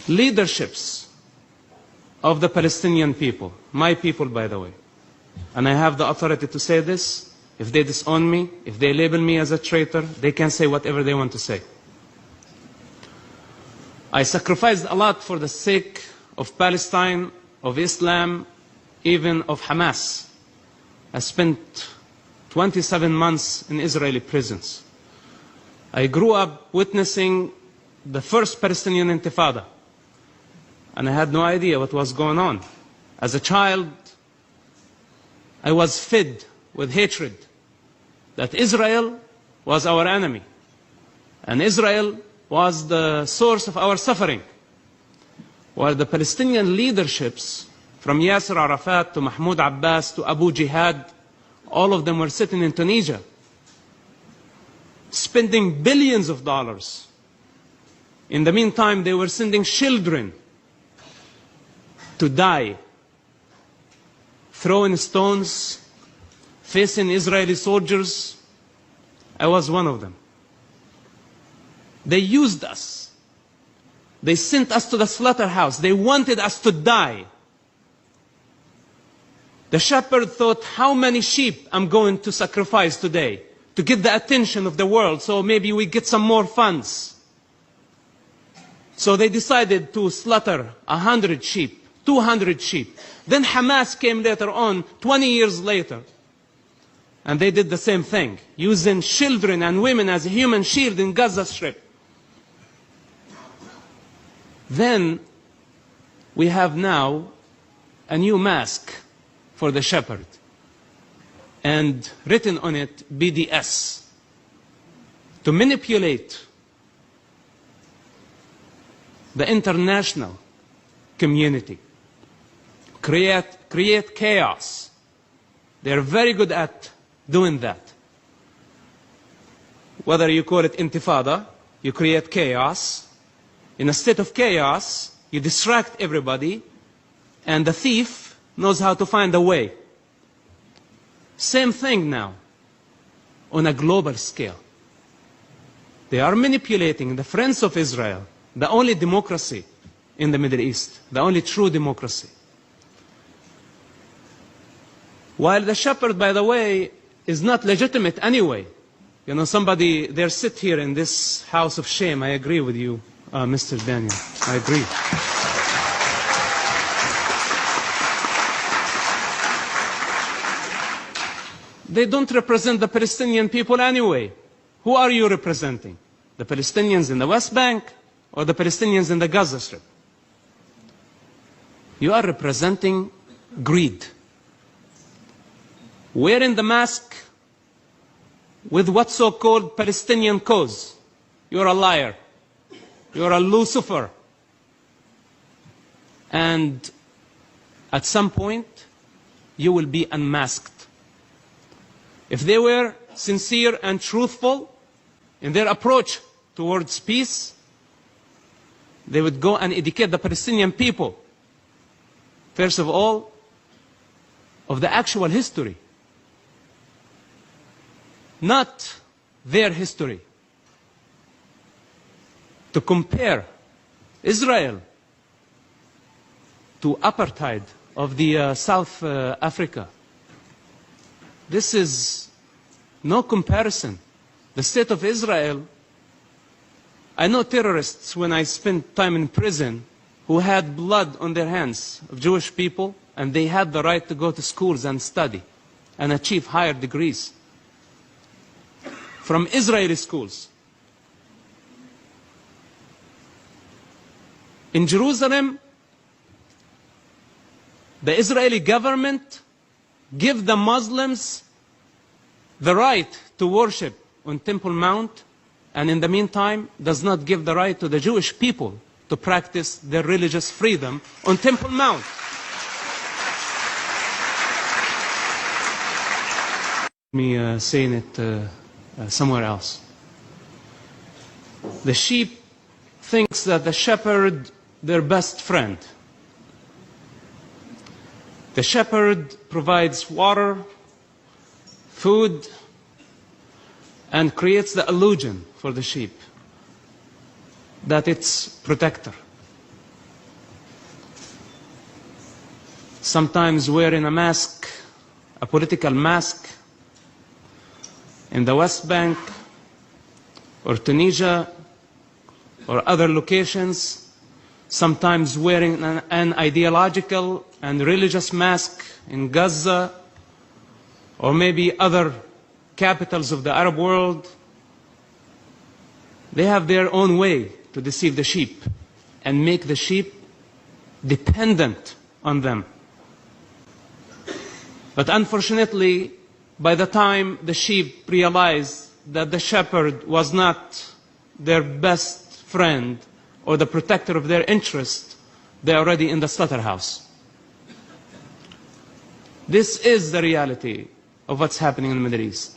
leaderships of the Palestinian people, my people, by the way, and I have the authority to say this. If they disown me, if they label me as a traitor, they can say whatever they want to say. I sacrificed a lot for the sake of Palestine, of Islam, even of Hamas. I spent 27 months in Israeli prisons. I grew up witnessing the first Palestinian Intifada, and I had no idea what was going on. As a child, I was fed with hatred that Israel was our enemy, and Israel was the source of our suffering, while the Palestinian leaderships, from Yasser Arafat to Mahmoud Abbas to Abu Jihad, all of them were sitting in Tunisia, spending billions of dollars. In the meantime, they were sending children to die, throwing stones, facing Israeli soldiers. I was one of them. They used us. They sent us to the slaughterhouse. They wanted us to die. The shepherd thought, how many sheep I'm going to sacrifice today to get the attention of the world, so maybe we get some more funds. So they decided to slaughter 100 sheep, 200 sheep. Then Hamas came later on, 20 years later, and they did the same thing, using children and women as a human shield in Gaza Strip. Then we have now a new mask for the shepherd, and written on it BDS, to manipulate the international community, create chaos. They're very good at doing that. Whether you call it intifada, you create chaos. In a state of chaos, you distract everybody, and the thief knows how to find a way. Same thing now, on a global scale. They are manipulating the friends of Israel, the only democracy in the Middle East, the only true democracy. While the shepherd, by the way, is not legitimate anyway. You know, somebody, they sit here in this house of shame. I agree with you, Mr. Daniel. I agree. They don't represent the Palestinian people anyway. Who are you representing? The Palestinians in the West Bank or the Palestinians in the Gaza Strip? You are representing greed. Wearing the mask with what so-called Palestinian cause. You're a liar. You're a Lucifer. And at some point, you will be unmasked. If they were sincere and truthful in their approach towards peace, they would go and educate the Palestinian people, first of all, of the actual history, not their history. To compare Israel to apartheid of the South Africa. This is no comparison. The state of Israel, I know terrorists when I spent time in prison who had blood on their hands of Jewish people, and they had the right to go to schools and study and achieve higher degrees from Israeli schools. In Jerusalem, the Israeli government give the Muslims the right to worship on Temple Mount, and in the meantime does not give the right to the Jewish people to practice their religious freedom on Temple Mount. Me saying it somewhere else. The sheep thinks that the shepherd their best friend. The shepherd provides water, food, and creates the illusion for the sheep that it's protector. sometimes wearing a mask, a political mask, in the West Bank or Tunisia or other locations, sometimes wearing an ideological and religious mask in Gaza or maybe other capitals of the Arab world. They have their own way to deceive the sheep and make the sheep dependent on them. But unfortunately, by the time the sheep realized that the shepherd was not their best friend or the protector of their interest, they're already in the slaughterhouse. This is the reality of what's happening in the Middle East.